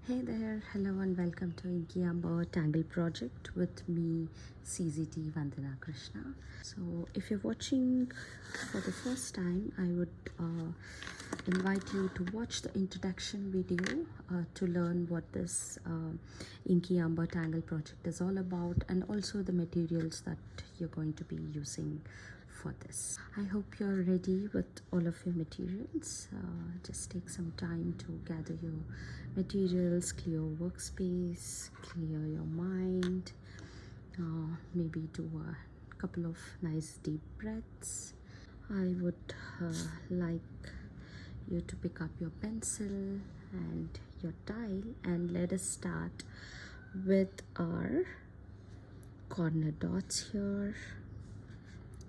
Hey there, hello and welcome to INKY UMBER Tangle project with me, CZT Vandana Krishna. So if you're watching for the first time, I would invite you to watch the introduction video to learn what this INKY UMBER Tangle project is all about, and also the materials that you're going to be using for this. I hope you're ready with all of your materials. Just take some time to gather your materials, clear your workspace, clear your mind, maybe do a couple of nice deep breaths. I would like you to pick up your pencil and your tile, and let us start with our corner dots here.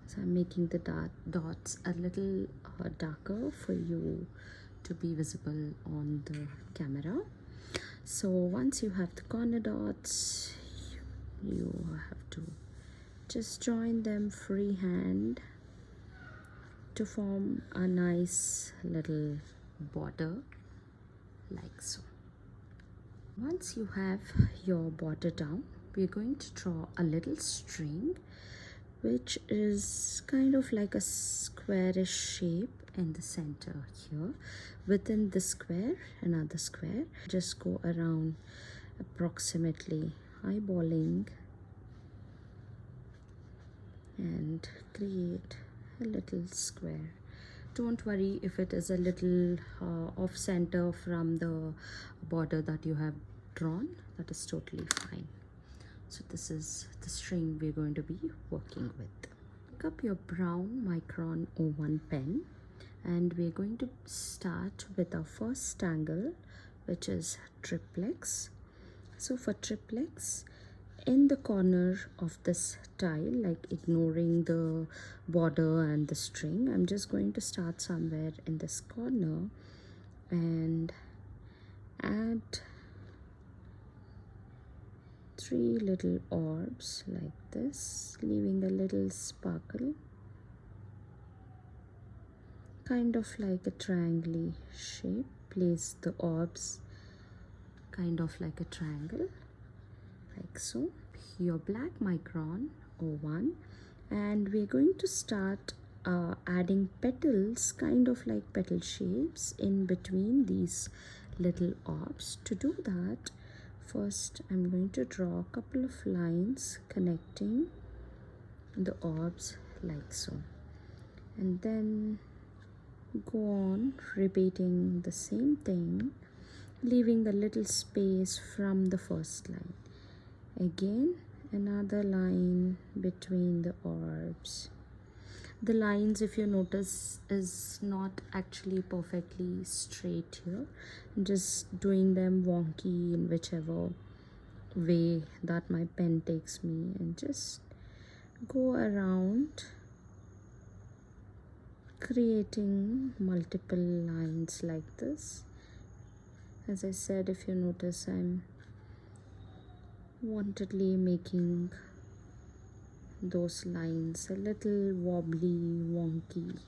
So I'm making the dots a little darker for you to be visible on the camera. So once you have the corner dots, you have to just join them freehand to form a nice little border like so. Once you have your border down, we're going to draw a little string which is kind of like a squarish shape in the center here. Within the square, another square. Just go around approximately eyeballing and create a little square. Don't worry if it is a little off center from the border that you have drawn. That is totally fine. So this is the string we're going to be working with. Pick up your brown micron 01 pen, and we're going to start with our first tangle, which is triplex. So for triplex, in the corner of this tile, like ignoring the border and the string, I'm just going to start somewhere in this corner and add 3 little orbs like this, leaving a little sparkle, kind of like a triangle shape. Place the orbs kind of like a triangle like so. Your black micron 01, and we're going to start adding petals, kind of like petal shapes in between these little orbs. To do that, first I'm going to draw a couple of lines connecting the orbs like so, and then go on repeating the same thing, leaving a little space from the first line. Again, another line between the orbs. The lines, if you notice, is not actually perfectly straight here. I'm just doing them wonky in whichever way that my pen takes me, and just go around creating multiple lines like this. As I said, if you notice, I'm wantedly making those lines a little wobbly, wonky.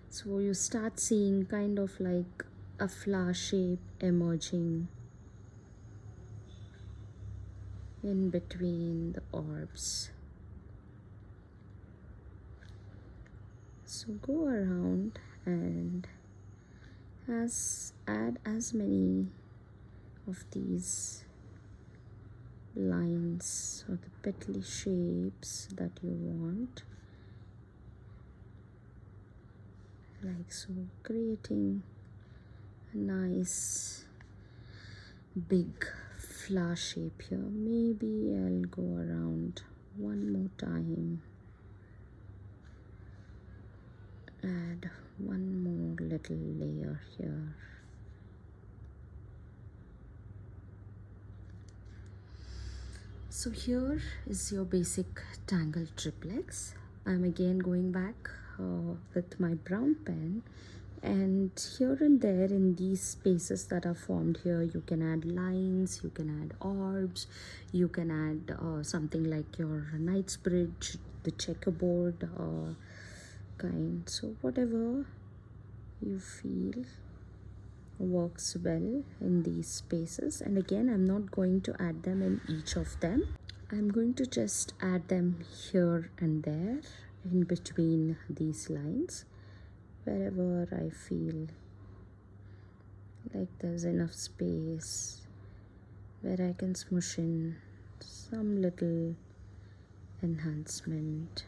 So you start seeing kind of like a flower shape emerging in between the orbs. So go around and add as many of these lines or the petally shapes that you want, like so, creating a nice big flower shape here. Maybe I'll go around one more time, add one more little layer here. So here is your basic tangle triplex. I'm again going back with my brown pen, and here and there in these spaces that are formed here, you can add lines, you can add orbs, you can add something like your knight's bridge, the checkerboard kind. So whatever you feel works well in these spaces. And again, I'm not going to add them in each of them. I'm going to just add them here and there in between these lines, wherever I feel like there's enough space where I can smush in some little enhancement.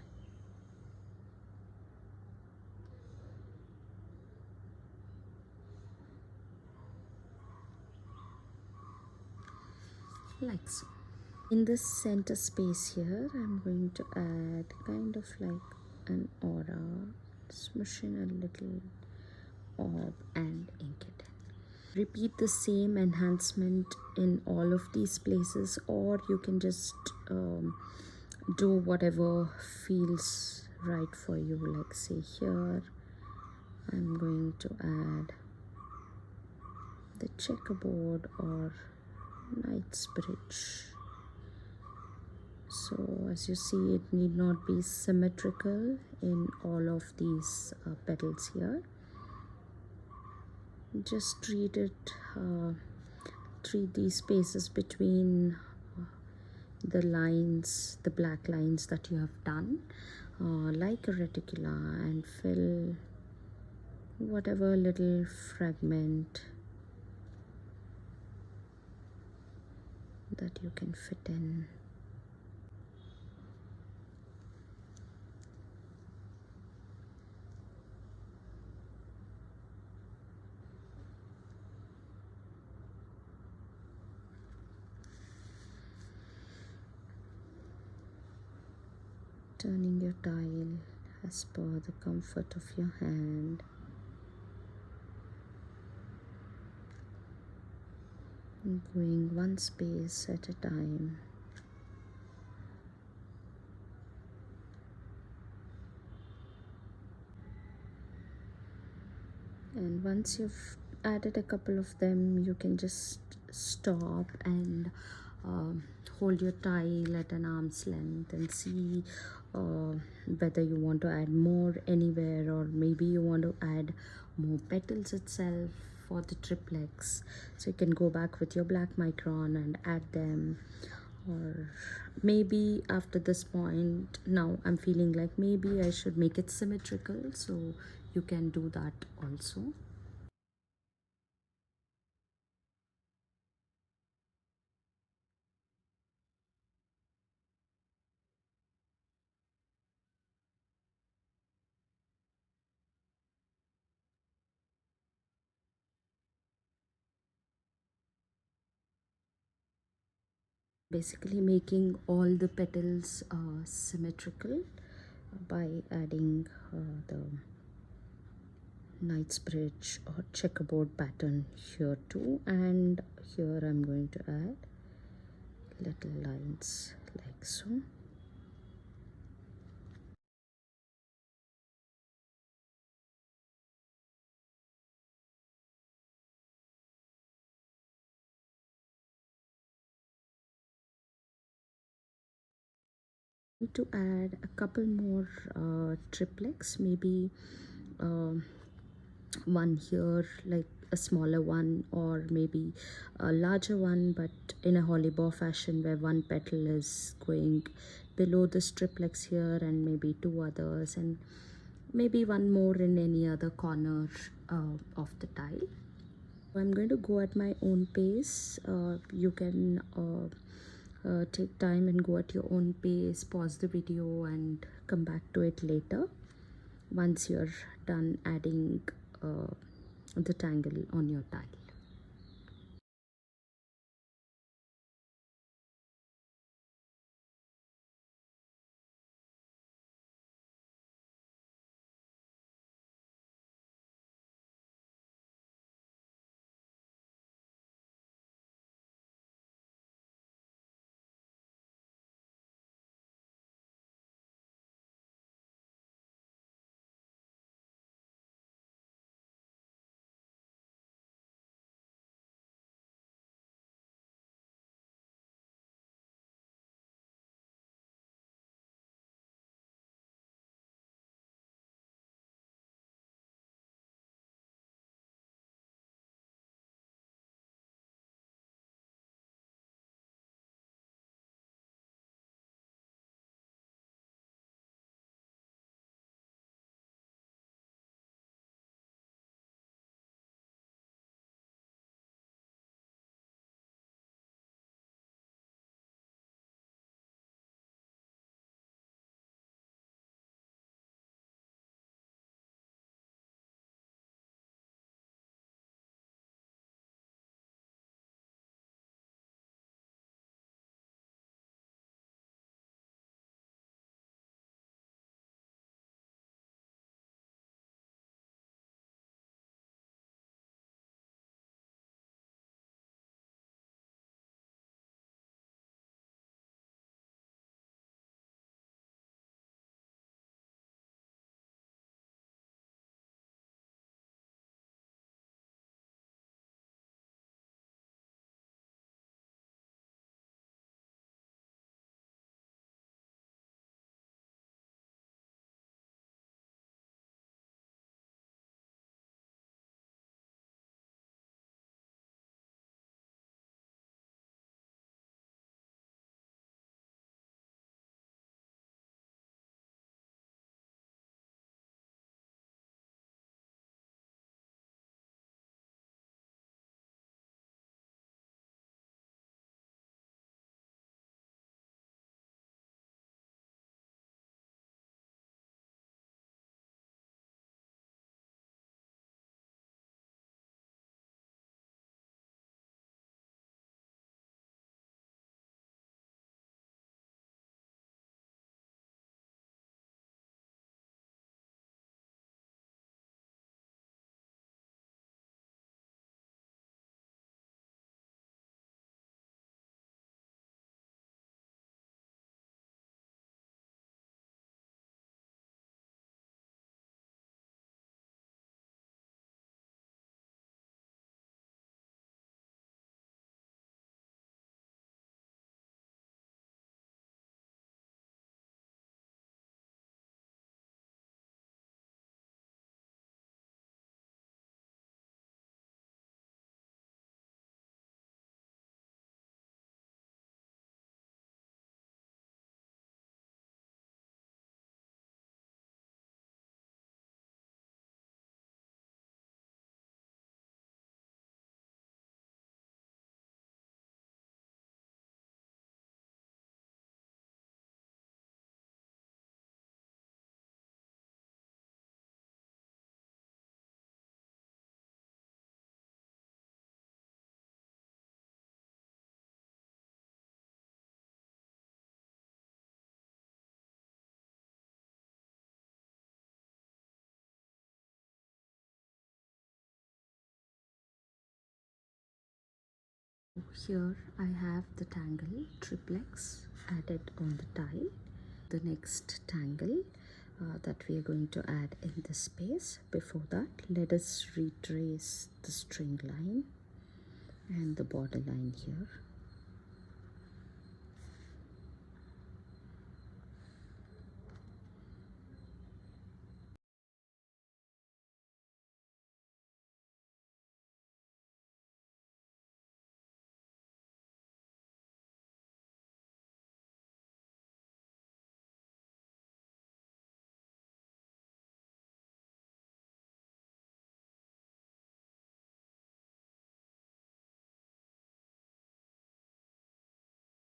Like so. In this center space here, I'm going to add kind of like an aura, smush in a little orb and ink it in. Repeat the same enhancement in all of these places, or you can just do whatever feels right for you. Like say here, I'm going to add the checkerboard or knight's bridge. So as you see, it need not be symmetrical in all of these petals here. Just treat these spaces between the lines, the black lines that you have done, like a reticula, and fill whatever little fragment that you can fit in. Turning your tile as per the comfort of your hand. Going one space at a time. And once you've added a couple of them, you can just stop and hold your tile at an arm's length and see whether you want to add more anywhere, or maybe you want to add more petals itself for the triplex. So you can go back with your black micron and add them. Or maybe after this point, now I'm feeling like maybe I should make it symmetrical, so you can do that also. Basically making all the petals symmetrical by adding the knight's bridge or checkerboard pattern here too, and here I'm going to add little lines like so. To add a couple more triplex, maybe one here, like a smaller one, or maybe a larger one, but in a holly-bow fashion, where one petal is going below this triplex here, and maybe two others, and maybe one more in any other corner of the tile. I'm going to go at my own pace. You can take time and go at your own pace, pause the video and come back to it later once you're done adding the tangle on your tile. here I have the Tangle Triplex added on the tile. The next tangle that we are going to add in this space. Before that, let us retrace the string line and the border line here.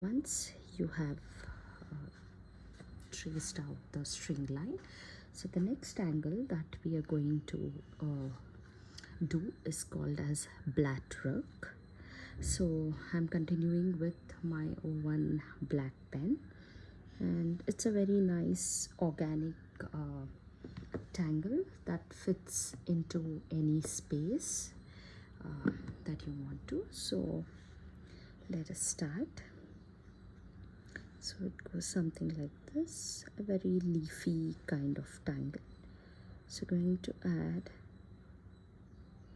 Once you have traced out the string line, so the next angle that we are going to do is called as Blattwork. So I'm continuing with my O1 black pen, and it's a very nice organic tangle that fits into any space that you want to. So let us start. So it goes something like this, a very leafy kind of tangle. So going to add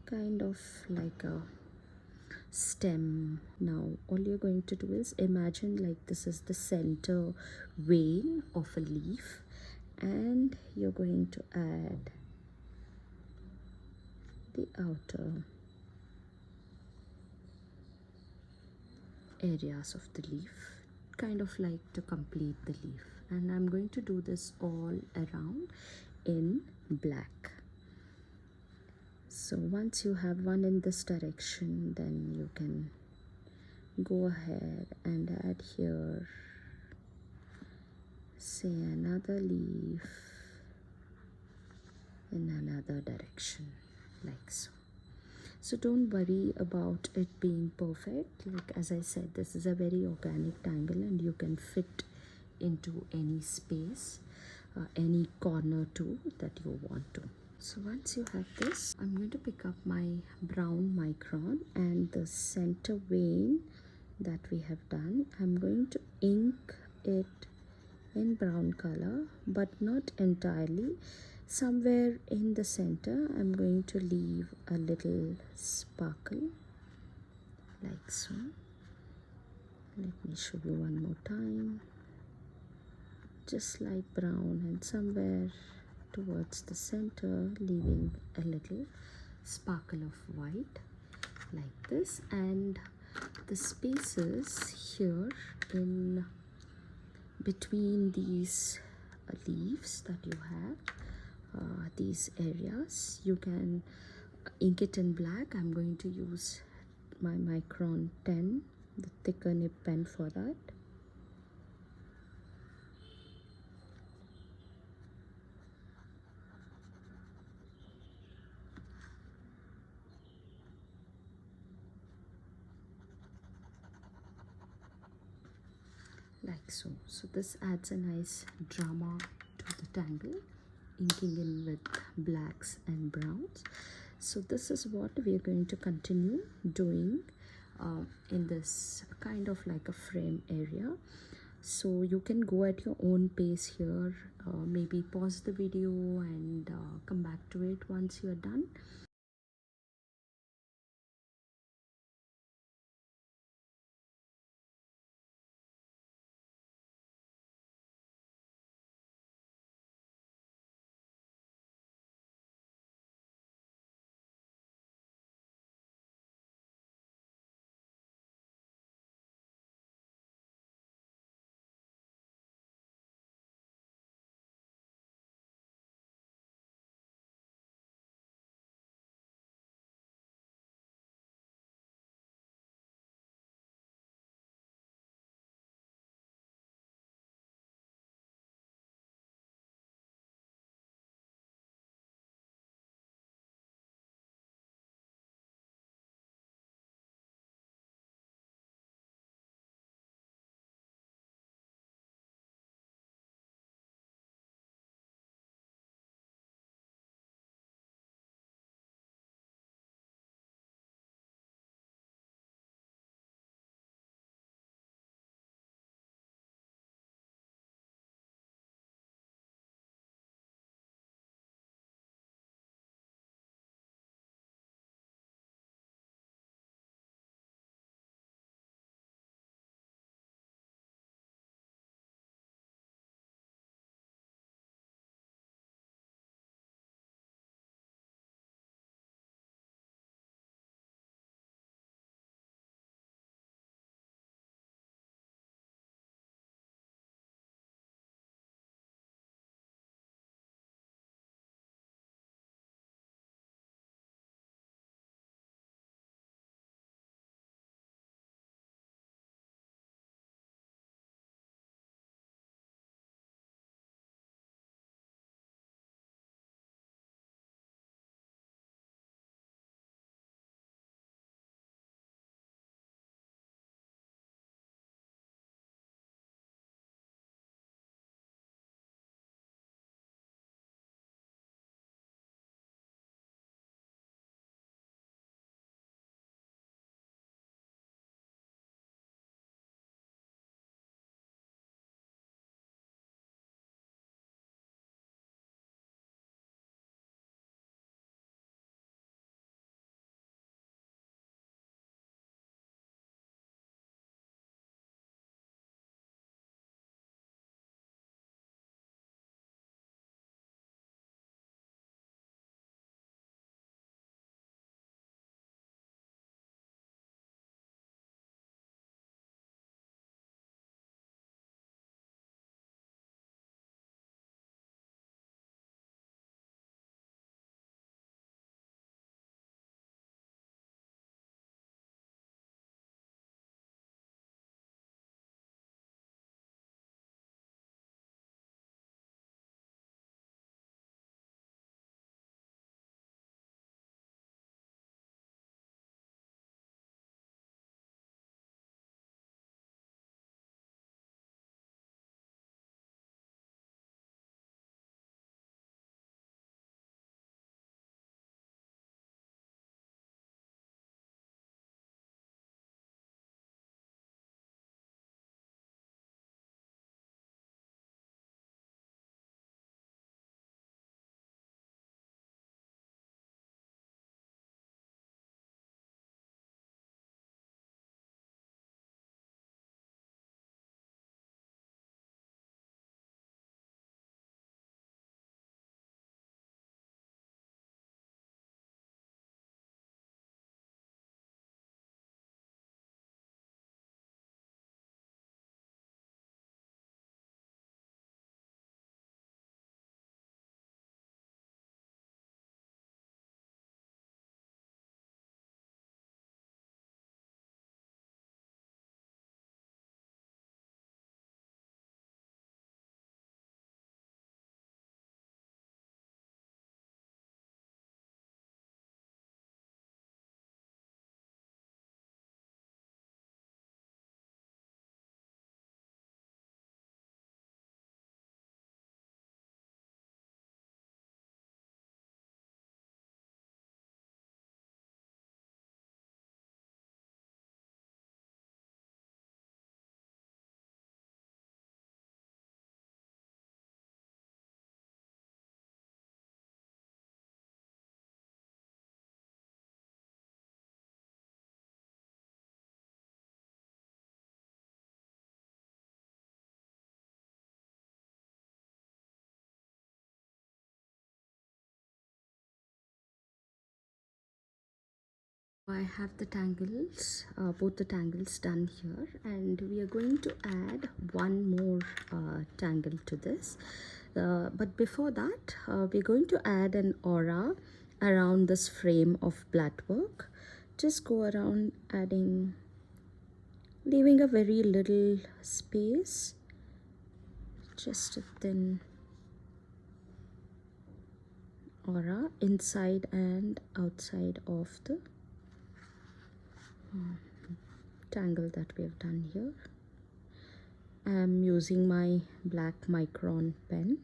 kind of like a stem. Now all you're going to do is imagine like this is the center vein of a leaf, and you're going to add the outer areas of the leaf, kind of like to complete the leaf. And I'm going to do this all around in black. So once you have one in this direction, then you can go ahead and add here, say, another leaf in another direction, like so. So don't worry about it being perfect. Like as I said, this is a very organic tangle and you can fit into any space, any corner too that you want to. So once you have this, I'm going to pick up my brown micron, and the center vein that we have done, I'm going to ink it in brown color, but not entirely. Somewhere in the center I'm going to leave a little sparkle, like so. Let me show you one more time. Just light brown, and somewhere towards the center leaving a little sparkle of white, like this. And the spaces here in between these leaves that you have, these areas, you can ink it in black. I'm going to use my micron 10, the thicker nib pen, for that. Like so. So this adds a nice drama to the tangle, inking in with blacks and browns. So this is what we are going to continue doing in this kind of like a frame area. So you can go at your own pace here, maybe pause the video and come back to it once you're done. I have the tangles, both the tangles done here, and we are going to add one more tangle to this. But before that, we're going to add an aura around this frame of Blattwork. Just go around adding, leaving a very little space, just a thin aura inside and outside of the tangle that we have done here. I am using my black micron pen.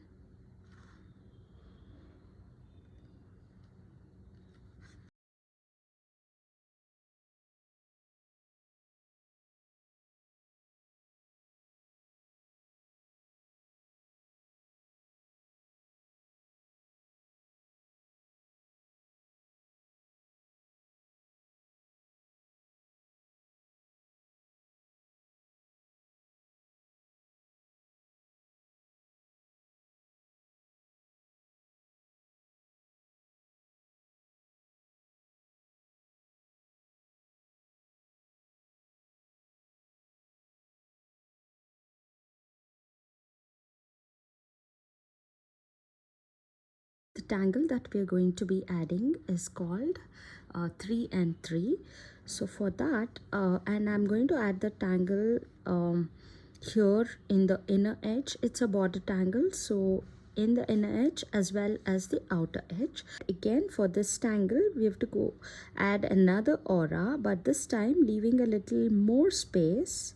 The tangle that we are going to be adding is called 3 and 3. So for that, and I'm going to add the tangle here in the inner edge. It's a border tangle, so in the inner edge as well as the outer edge. Again, for this tangle we have to go add another aura, but this time leaving a little more space,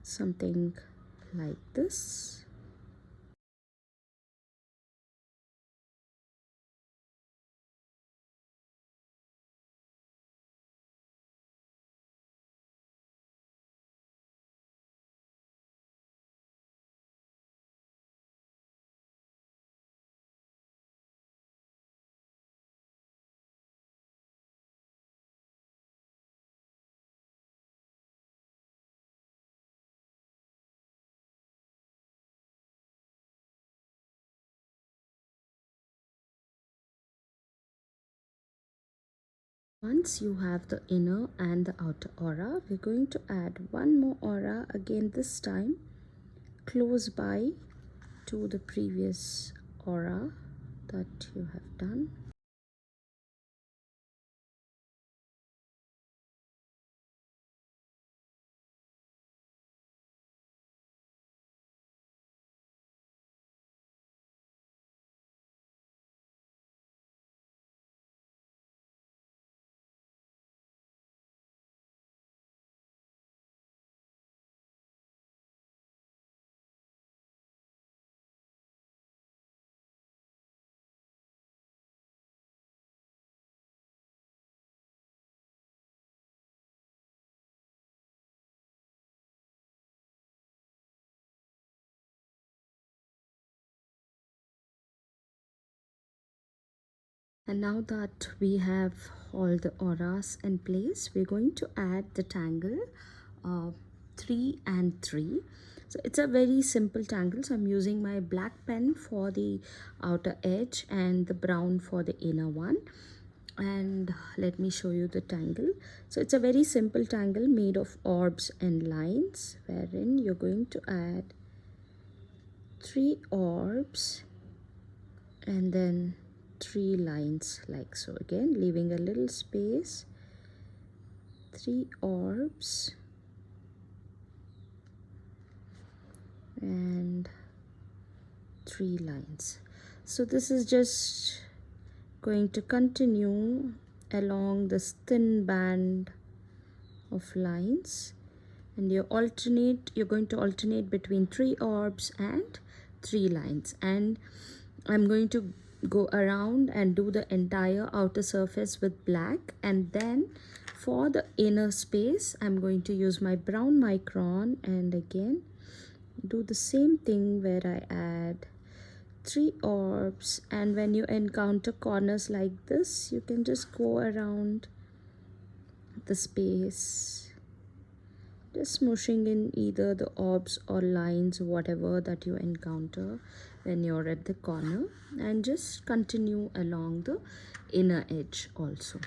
something like this. Once you have the inner and the outer aura, we're going to add one more aura, again this time close by to the previous aura that you have done. And now that we have all the auras in place, we're going to add the tangle 3 and 3. So it's a very simple tangle. So I'm using my black pen for the outer edge and the brown for the inner one. And let me show you the tangle. So it's a very simple tangle made of orbs and lines, wherein you're going to add 3 orbs and then 3 lines like so, again leaving a little space, 3 orbs and 3 lines. So this is just going to continue along this thin band of lines, and you're going to alternate between 3 orbs and 3 lines. And I'm going to go around and do the entire outer surface with black, and then for the inner space I'm going to use my brown micron and again do the same thing where I add 3 orbs. And when you encounter corners like this, you can just go around the space, just smooshing in either the orbs or lines, whatever that you encounter when you're at the corner, and just continue along the inner edge also.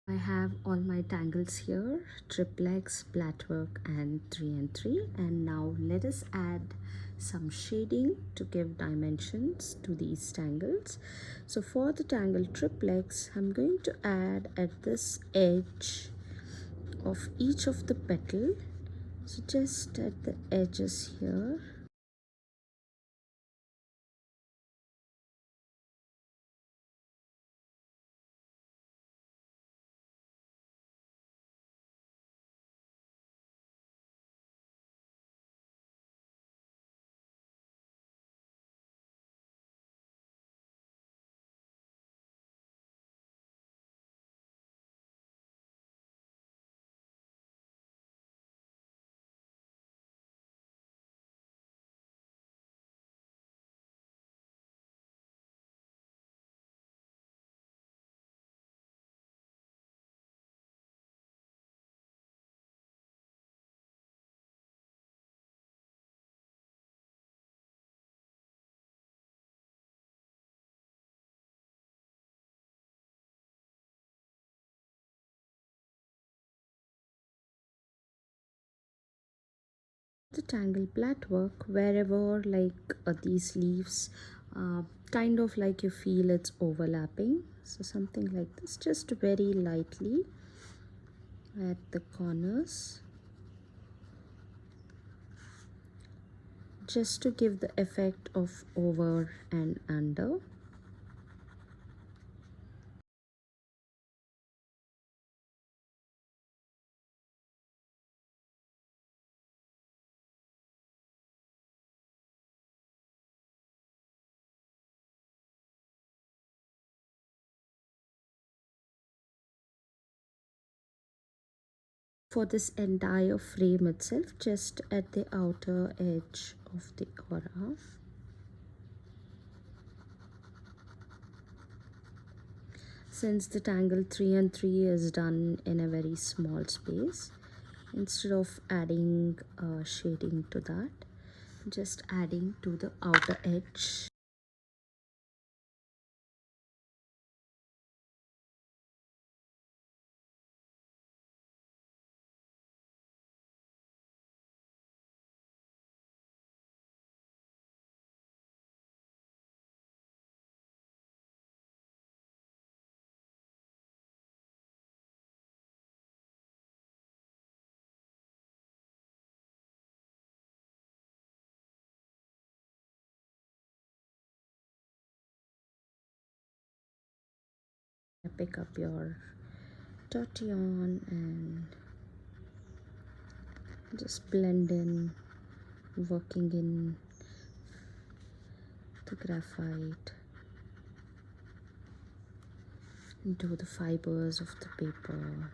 I have all my tangles here, Triplex, Blattwork and 3 and 3, and now let us add some shading to give dimensions to these tangles. So for the tangle Triplex, I'm going to add at this edge of each of the petal, so just at the edges here. The tangle Blattwork, wherever like these leaves kind of like you feel it's overlapping, so something like this, just very lightly at the corners, just to give the effect of over and under. For this entire frame itself, just at the outer edge of the aura. Since the tangle 3 and 3 is done in a very small space, instead of adding shading to that, just adding to the outer edge. Pick up your tortillon and just blend in, working in the graphite into the fibers of the paper.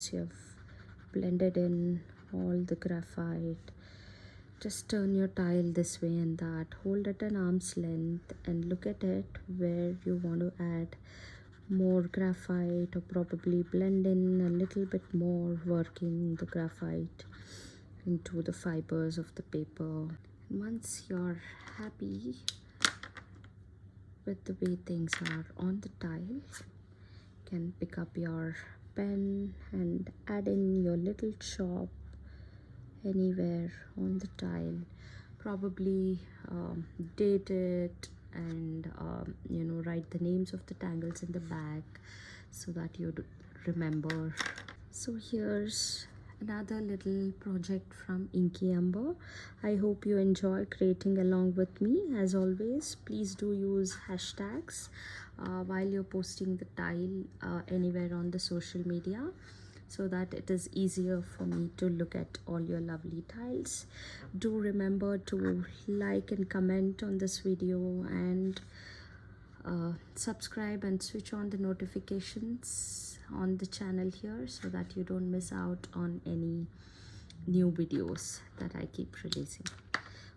once you have blended in all the graphite, just turn your tile this way and that, hold at an arm's length and look at it where you want to add more graphite, or probably blend in a little bit more, working the graphite into the fibers of the paper. Once you're happy with the way things are on the tile, you can pick up your pen and add in your little chop anywhere on the tile. Probably date it and write the names of the tangles in the back so that you'd remember. So here's another little project from INKY UMBER. I hope you enjoy creating along with me. As always, please do use hashtags while you're posting the tile anywhere on the social media, so that it is easier for me to look at all your lovely tiles. Do remember to like and comment on this video, and subscribe and switch on the notifications on the channel here so that you don't miss out on any new videos that I keep releasing.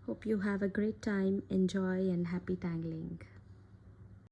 Hope you have a great time, enjoy, and happy tangling.